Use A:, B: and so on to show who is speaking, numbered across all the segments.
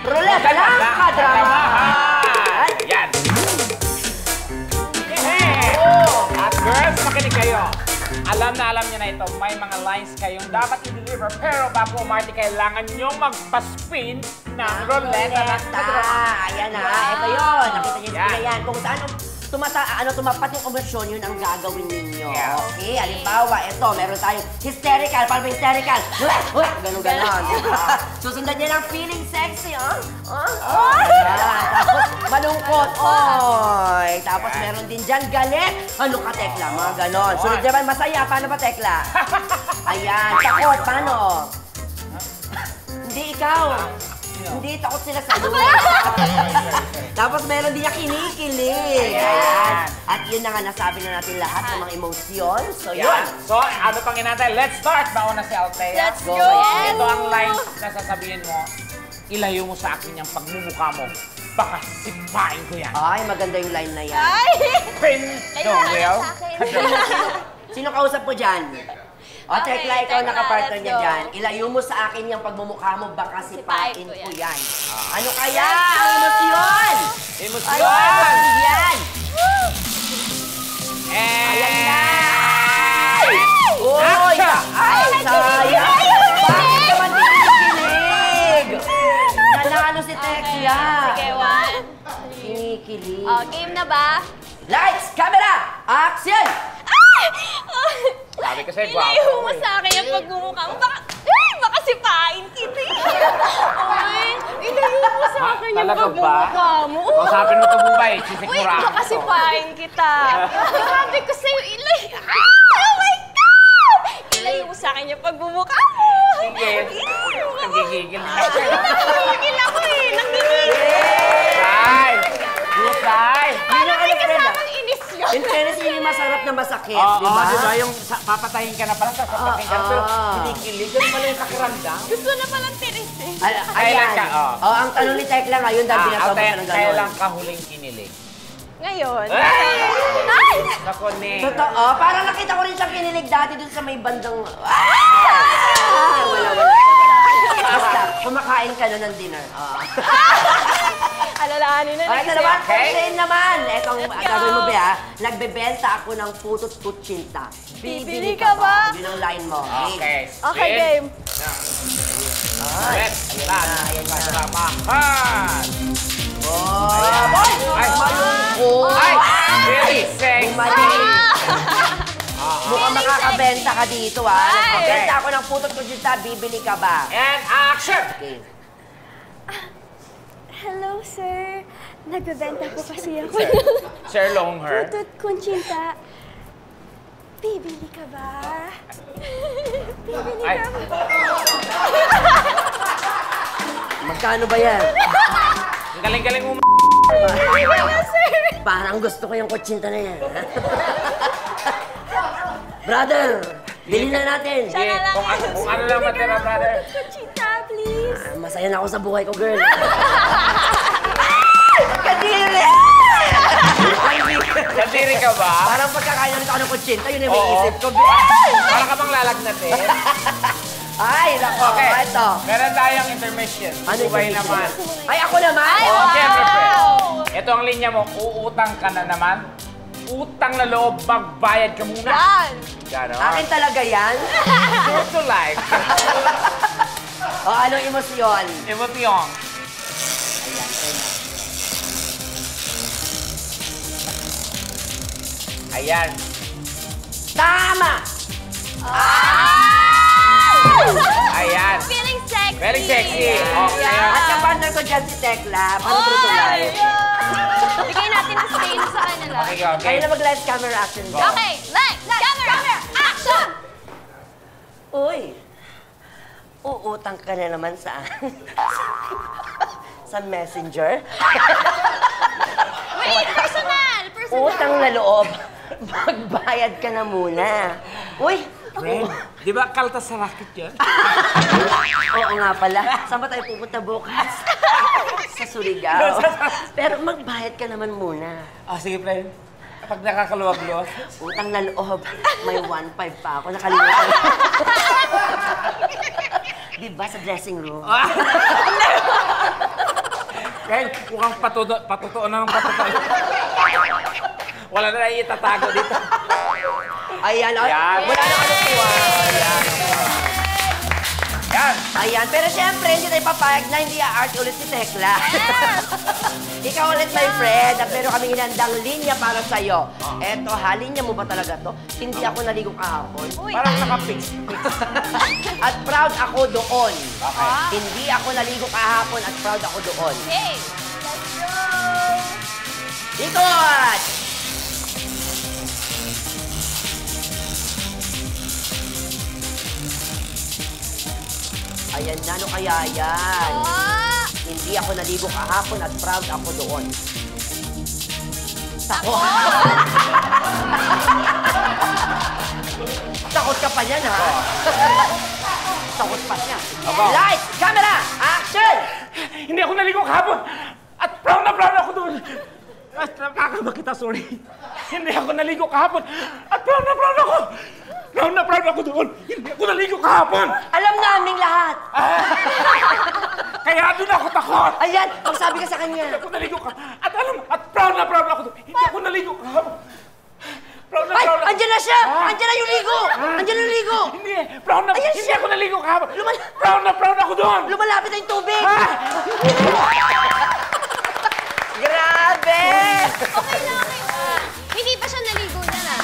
A: Ruleta lang, kadramahan!
B: Yan! At girls, makinig kayo. Alam niyo na ito, may mga lines kayong dapat i-deliver. Pero bago umarte, kailangan nyo magpa-spin ng ruleta ng kadramahan.
A: Ayan na, ito yun. Nakita niyo sila yan. Kung saan tumapat yung emosyon, yun ang gagawin ninyo. Okay, halimbawa, ito, meron tayong hysterical. Paano ba hysterical? Ganon-ganon. Susundan niya ng feeling sexy, tapos malungkot, oy. Tapos meron din dyan galit. Ano ka, Tekla? Mga ganon. Sunod naman masaya. Paano ba, Tekla? Ayan. Takot, paano? Hindi ikaw. Hindi, takot sila sa iyo. Tapos meron din niya kinikilig. Ayan. At yun na nga, nasabi na natin lahat ng mga emosyon. So, yun.
B: So, ano pang inantay? Let's start. Bauna si Althea.
C: Let's go!
B: Ito ang line na sasabihin mo. Ilayo mo sa akin yung pagmumukha mo. Baka sipain ko yan.
A: Ay, maganda yung line na yan.
C: Ay!
B: Pin the wheel.
A: Sino kausap mo dyan? O, Tekla, ikaw nakapartner niya dyan. Ilayo mo sa akin yung pagmumukha mo, baka sipain ko yan. Ano kaya ang emosyon?
B: Emosyon!
A: Yan! Ayan na! Uy! Ay, sayang! Bakit naman kinikilig? Nanalo si Tekla.
C: Sige, one.
A: Kinikilig.
C: Oh, game na ba?
A: Lights, camera, action!
B: Sabi ko sa'yo, guwapo.
C: Ilayo mo sa akin yung pagmumukha mo. Baka sipain kita. Ay, ilayo mo sa akin yung pagmumukha mo.
B: Kausapin mo ito, Bubay.
C: Uy,
B: Sisikmura.
C: baka sipain kita. Sabi ko sa'yo, ilayo. Oh my God! Ilayo mo sa akin yung pagmumukha mo.
B: Sige. Nagigigil na.
C: Nagigigil ako eh. Nagigigil.
B: Tay! Good tay!
C: Parang may kasamang inis yun.
A: In fairness, yun yung masarap na masakit,
B: Oo,
A: di ba?
B: diba? Yung papatayin ka na pala, papatayin ka na. Pero hindi kilig. Ganun pala yung pakiramdam.
C: Gusto na palang tiris eh.
B: Kailan ka?
A: Oh, ang tanong ni Tekla ngayon dahil binasama ka ng gano'n.
B: Kailan ka huling kinilig?
C: Ngayon.
B: Ay! Nako, Ning.
A: Totoo, parang nakita ko rin siyang kinilig dati dun sa may bandang... Wala. Basta, kumakain ka na ng dinner.
C: Alalahanin na
A: Ito
C: nag-isip.
A: naman, Jane naman. Etong gagawin mo ba, nagbebenta ako ng putot kutsinta.
C: Bibili ka ba?
A: Yun ang line mo.
B: Okay.
C: Okay, game.
B: Let's start.
A: Ayan na.
B: Kadramahan.
A: Ay, malungkot.
B: Ay! Very sexy.
A: Bumalik. Mukhang makakabenta ka dito, ha? Nagbebenta ako ng putot kutsinta, bibili ka ba?
B: And action!
A: Okay.
D: Hello, sir. Nagbebenta po kasi ako
B: Sir Longhair.
D: Putut Conchita. Bibili ka ba? Bibili
B: Ay.
D: ka ba?
A: Magkano ba yan?
B: Ang galing-galing mo.
A: Parang gusto ko yung kutsinta na yan. Brother, bilhin na natin.
B: Sige, kung ano lang matira, brother.
D: Conchita, please.
A: Masaya na ako sa buhay ko, girl. Kadiri!
B: Kadiri ka ba?
A: Parang pagkakain ako ng kutsinta, yun yung may isip ko.
B: Para ka bang lalagnatin?
A: Ay, nako,
B: Okay.
A: ito.
B: Meron tayong intermission.
A: Ano
B: Bubay
A: intermission?
B: naman.
A: Ay, ako naman?
B: Oh, siyempre, ito ang linya mo. Uutang ka na naman. Utang na loob, magbayad ka muna.
C: Yan.
B: Ganon.
A: Akin talaga yan?
B: True to life.
A: O, anong emosyon?
B: Emosyon. Ayan.
A: Tama!
B: Ayan.
C: Feeling sexy.
B: Very sexy. Okay.
A: At kapartner ko dyan si Tekla, parang true to life.
C: Bigay natin ang stain sa kanila.
B: Okay, okay.
A: Kayo na mag-live camera action. Go.
C: Okay, lights, camera, action!
A: Uy, uutang ka na naman sa... sa messenger?
C: Wait, personal!
A: Utang na loob. Magbayad ka na muna. Uy,
B: Friend, di ba kaltas sa racket yun?
A: oo nga pala. Saan ba tayo pupunta bukas? Sa Surigao. Pero magbayad ka naman muna.
B: Sige, friend. Pag nakakaluwag-luwag.
A: Utang na loob. May 1.5 pa ako. Nakalimutan. Diba sa dressing room?
B: Kaya mukhang patutuo na ng patutuo. Wala na itatago dito.
A: Ayan,
B: Yan.
A: wala na kalukuhan. Ayan.
B: Yan.
A: Ayan, pero syempre, hindi tayo papayag na hindi a-art ulit si Tekla. Ikaw ulit, my friend. Pero kami hinandang linya para sa'yo. Eto, ha, linya mo ba talaga to? Hindi ako naligo kahapon.
C: Uy,
B: Parang nakapix.
A: At proud ako doon.
B: Okay.
A: Hindi ako naligo kahapon at proud ako doon.
C: Okay, let's go!
A: Ikot! Ayan na, ano kaya yan?
C: Oh!
A: Hindi ako naligo kahapon at proud ako doon. Takot. Takot ka pa niyan, ha? Takot pa niya.
B: Aba.
A: Lights, camera, action!
B: Hindi ako naligo kahapon. At proud na ako doon. At nakakaba kita, sorry. Hindi ako naligo kahapon. At proud ako. Proud ako doon. Hindi ako naligo kahapon.
A: Alam naming lahat.
B: Kaya doon ako takot.
A: Ayan, magsabi ka sa kanya.
B: Hindi ako naligo kahapon. At proud ako doon. Hindi ako naligo kahapon. Proud
A: Ay,
B: ako.
A: andyan na siya! Andyan na yung ligo! Andyan na yung ligo!
B: Hindi,
A: Ayan
B: hindi
A: siya.
B: ako naligo kahapon. Proud ako doon.
A: Lumalapit na yung tubig! Grabe!
C: Okay na. Hindi pa siya naligo na na.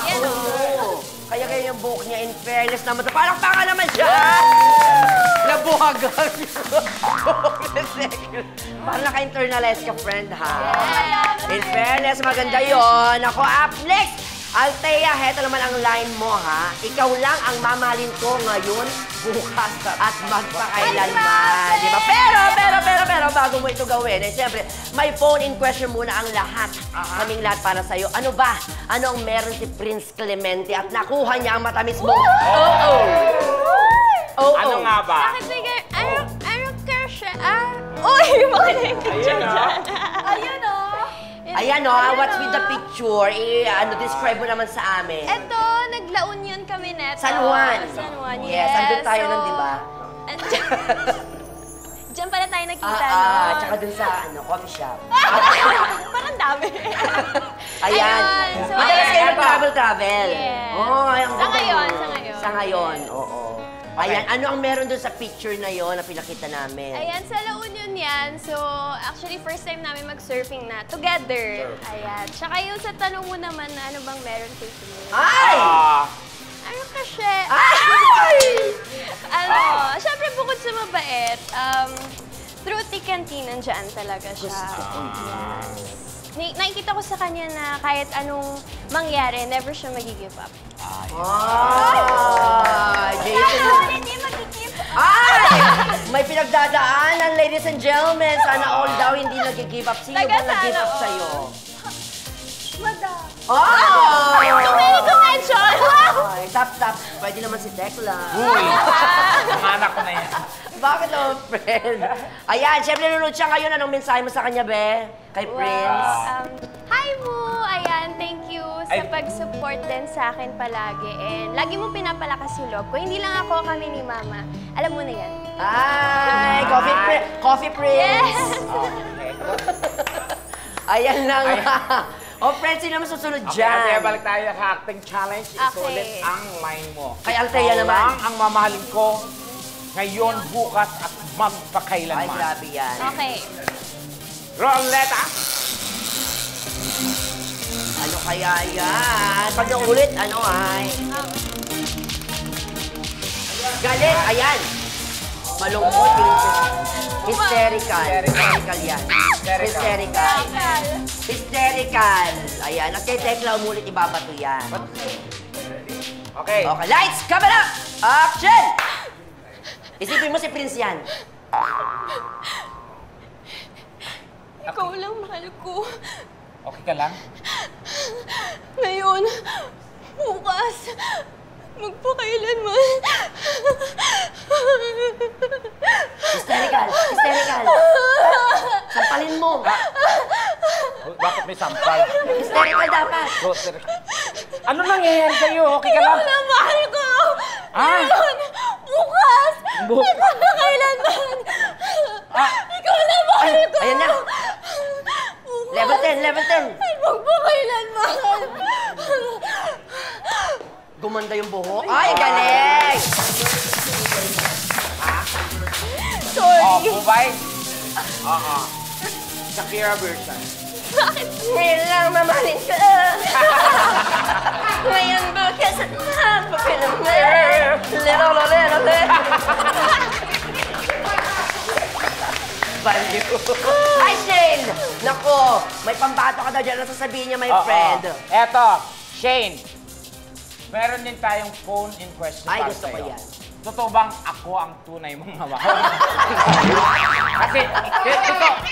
C: Yan o.
A: Oo. Kaya yung buhok niya, in fairness naman, parang panga naman siya! Nabuhagan! Parang naka-internalize ka, friend, ha? In fairness, maganda yon. Ako, up next! Althea, heto naman ang line mo, ha? Ikaw lang ang mamahalin ko ngayon, bukas, at magpakailanman. Di ba? Pero, bago mo ito gawin, eh, siyempre, may phone in question muna ang lahat. Kaming lahat para sa'yo. Ano ba? Ano ang meron si Prince Clemente at nakuha niya ang matamis mong
B: Ano nga ba?
C: Bakit bigay? Ano crush? Uy, makinig picture
B: Ayan,
C: dyan. Ayun o.
A: Ayan o, what's with the picture? Describe mo naman sa amin.
C: Eto, naglaon yun kami neto.
A: San Juan.
C: San Juan, yes.
A: Yes, andun tayo nun, di ba?
C: Andyan. Diyan pala tayo nakita, no?
A: Tsaka dun sa, coffee shop.
C: Parang dami.
A: Ayan.
C: So,
A: Madalas kayo
C: ayan.
A: nag-travel.
C: Yes.
A: Oh, ang
C: Sa
A: ganda
C: ngayon,
A: nun.
C: sa ngayon.
A: Sa ngayon, oo. Ayan, ano ang meron dun sa picture na yon na pinakita namin?
C: Ayan, sa La Union yan. So, actually, first time namin mag-surfing na together. Ayan. Tsaka yung sa tanong mo naman na ano bang meron kay Prince.
A: Ay!
C: Ano kasi?
A: Ay!
C: Syempre bukod sa mabait, Fruity Canteen, nandiyan talaga siya. Nakikita ko sa kanya na kahit anong mangyari, never siya mag-give up.
A: Ay! Jason!
C: Hindi mag-give up.
A: Ay! May pinagdadaanan, ladies and gentlemen. Sana all daw hindi nag-give up. Sino ba nag-give up sa'yo?
C: Madam.
A: Oh!
C: Tumingin ko mention!
A: Ay, tap. Pwede naman si Tekla.
B: Uy! Ang anak ko na yan.
A: Bakit naman, friend? Ayan, syempre nanonood siya ngayon. Anong mensahe mo sa kanya, be? Kay Prince?
C: Hi mo! Ayan, thank you sa
B: Ay.
C: pag-support din sa akin palagi. And lagi mo pinapalakas yung loob ko. Hindi lang ako, kami ni Mama. Alam mo na yan.
A: Ay, Coffee Prince!
C: Yes!
A: Ayan na nga. O, friends, sino naman susunod
B: Okay,
A: dyan?
B: Althea, balik tayo sa acting challenge. Isulit
C: Okay.
B: ang line mo.
A: Kay Althea
B: Ikaw
A: naman.
B: lang ang mamahalin ko ngayon, bukas, at
A: Ay,
B: magpakailanman.
A: grabe yan.
C: Okay.
B: Roleta!
A: Ano kaya yan? Pag naulit, ano ay? Galit, ayan. Malungkot, hysterical. Hysterical yan. Hysterical. Hysterical. Ayan, at kay Tekla umulit ibabato yan.
B: Okay.
A: Okay, lights, camera, action! Isipin mo si Prince yan.
C: Ikaw lang mahal ko.
B: Okay ka lang?
C: Ngayon, bukas, magpakailanman.
A: Hysterical. Sampalin mo.
B: Bakit may sampal?
A: Hysterical dapat.
B: Grocery. Ano nangyayari sa'yo? Okay ka lang?
C: Ikaw lang mahal ko.
B: Ah?
C: Ngayon, bukas, magpakailanman. Ikaw lang mahal ko.
A: Ayan na. Ay, galing!
C: Sorry.
B: Oh, Bubay? Oo. Shakira version.
C: Bakit?
A: Ngayon lang mamahalin ka. Ngayon bukas at napapinaman. Little. Baliw. Hi, Shane! Nako, may pambato ka daw dyan. Ano sasabihin niya, my friend?
B: Eto, Shane. Meron din tayong phone in question
A: Ay,
B: para
A: gusto ko
B: sa'yo.
A: yan.
B: Totoo bang ako ang tunay mong mama? Kasi,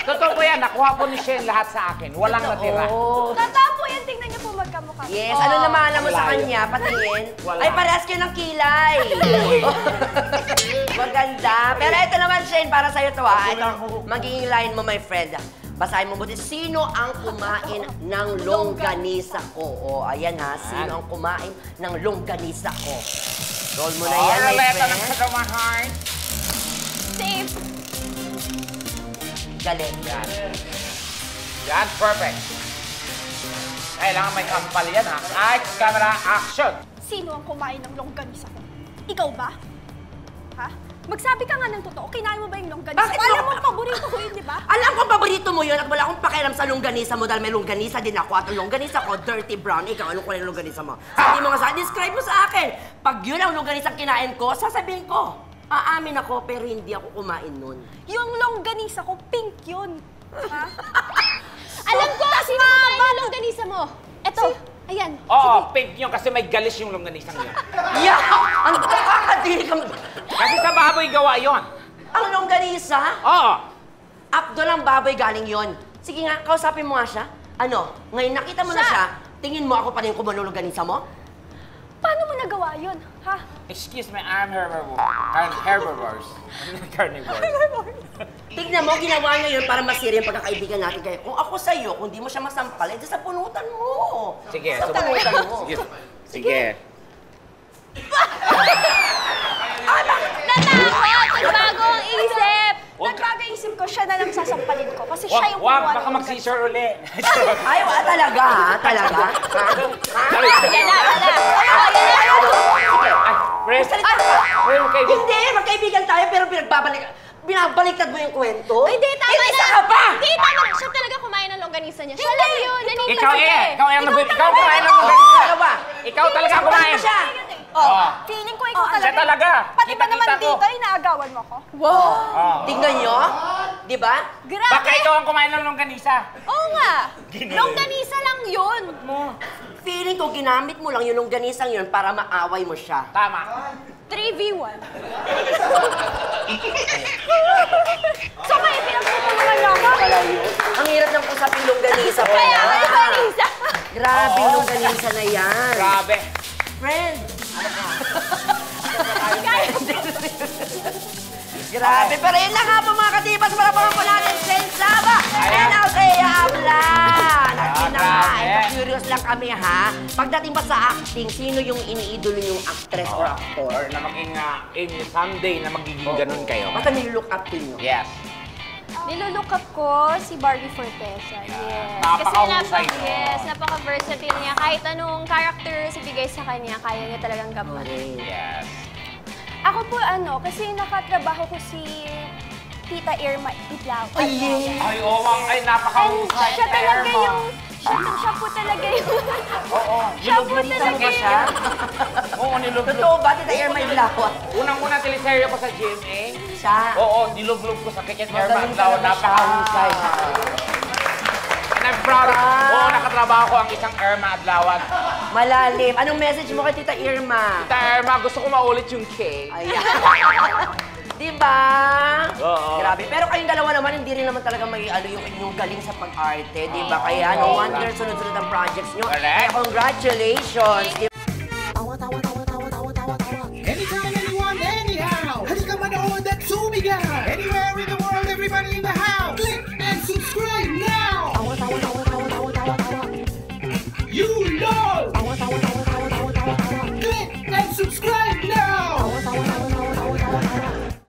B: totoo po yan. Nakuha po ni Shane lahat sa akin. Walang natira.
A: Oo.
D: Totoo po yan, tingnan niyo po magkamukha.
A: Yes, ano naman alam mo sa
B: Wala
A: kanya? Patingin.
B: Wala.
A: Ay, parehas kayo ng kilay. Maganda. Pero ito naman, Shane, para sa'yo to ha. Ito, magiging line mo, my friend. Basahin mo buti, sino ang kumain ng longganisa ko? O, ayan ha, sino ang kumain ng longganisa ko? Roll mo na yan, my
B: Roleta ng
A: friend.
B: Katamahan.
C: Safe.
A: Galing.
B: Yan, perfect. Kailangan may kampal yan ha. Ay, camera, action!
D: Sino ang kumain ng longganisa ko? Ikaw ba? Ha? Magsabi ka nga ng totoo, kinain mo ba yung longganisa?
A: Bakit
D: ko? Alam
A: mo-
D: mo, paborito ko yun, di ba?
A: Alam ko, paborito mo yun at wala akong pakialam sa longganisa mo dahil may longganisa din ako at ang longganisa ko, dirty brown. Ikaw, anong kulay ng longganisa mo? Sabi mo nga sa akin, describe mo sa akin. Pag yun ang longganisa kinain ko, sasabihin ko, aamin ako pero hindi ako kumain nun.
D: Yung longganisa ko, pink yun. Ha?
C: Alam ko, sino kumain ng longganisa mo? Eto, ayan.
B: Oo, pink yun kasi may galis yung longganisang yun.
A: Yeah! Ang kakadili ka.
B: Kasi sa baboy gawa yun.
A: Ang longganisa?
B: Oo.
A: Abdol ang baboy galing yon. Sige nga, kausapin mo nga siya. Ano, ngayon nakita mo na siya, tingin mo ako pa rin kumain ng longganisa mo?
D: Paano mo nagawa yun? Ha?
B: Excuse me, I'm herbivores. Carnivores.
A: Tignan mo, ginawa niya yun para masira yung pagkakaibigan natin kayo. Kung ako sa'yo, kung di mo siya masampal, edi sa punutan mo.
B: Sige,
A: sa
B: subukan.
A: punutan mo.
B: Sige.
C: Natakot! Bago ang isip!
D: Nagkakaisip ko, siya na lang sasampalin ko. Kasi siya yung
B: Wag,
D: kumuha
B: baka
D: ng
B: mag-seizure uli.
A: Ay, wala talaga, ha? Talaga?
C: Yan na!
B: Ay, Pres. Ay, kaibigan.
A: Hindi, magkaibigan tayo, pero binabaliktad mo yung kwento.
C: Hindi, tama na!
A: Isa ka pa!
C: Hindi, tama na! Siya talaga kumain ng longganisa niya. Siya lang yun! Naningin
B: Ikaw
C: siya
B: eh! Ikaw ang
C: Ikaw
B: ikaw kumain ng
A: Oo,
B: longganisa.
A: dalawa.
B: Ikaw talaga kumain.
A: siya.
B: Oo.
D: Feeling ko ikaw
B: Siya talaga.
D: Pati ba naman
B: Kita-kita ko.
D: dito, inaagawan mo ko?
C: Wow!
A: Tingnan nyo, di ba?
C: Grabe!
B: Baka ikaw ang kumain ng longganisa.
C: Oo nga! Longganisa lang yun!
A: Feeling ko, ginamit mo lang yung longganisang yun para maaway mo siya.
B: Tama.
C: 3v1.
D: So kayo, pinagtutulungan niyo ako?
A: Ang hirap ng usapin longganisa ko.
C: Kaya nga longganisa!
A: Grabe
B: Oo.
A: longganisa na yan.
B: Grabe.
A: Friend. Grabe. Pero yun na nga po mga katipas. Malapangan po natin Shane Saba. And Althea Ablan. At yun na nga.
B: grabe.
A: Ito, curious lang kami ha. Pagdating ba sa acting, sino yung iniidolo yung actress or actor?
B: Or na maging in someday na magiging ganun kayo.
A: Basta nilook up to nyo.
B: Yes.
C: Nilulook up ko si Barbie Fortesa. Yes.
B: Napakahusay, no?
C: Yes, napaka-versatile niya. Kahit anong characters ibigay sa kanya, kaya niya talagang gampanin.
B: Yes.
D: Ako po kasi nakatrabaho ko si Tita Irma Itlao.
B: Ay, oo, ay, napakahusay.
D: Siya talaga yung... Siya po talaga yung...
B: Oo.
D: Siya po
A: Nilog-nilog
D: talaga
A: ba siya?
B: Oo, nilog-log.
A: Totoo ba? Tita Irma Iblao?
B: Unang-unang teleserye ko sa GMA.
A: Siya.
B: Oo, nilog-log ko sa Kitchen
A: Magaling
B: Airman daw.
A: talaga siya.
B: Napakahusay. And I'm proud. Oo, nakatrabaho ko ang isang Irma Adlawan.
A: Malalim. Anong message mo kay Tita Irma?
B: Tita Irma, gusto ko maulit yung cake.
A: Ayan. Diba?
B: Oo.
A: Grabe. Pero kayong dalawa naman, hindi rin naman talaga may yung inyong galing sa pag-arte, diba? Kaya no wonder sunod-sunod ang projects nyo.
B: Correct.
A: Kaya congratulations. Diba?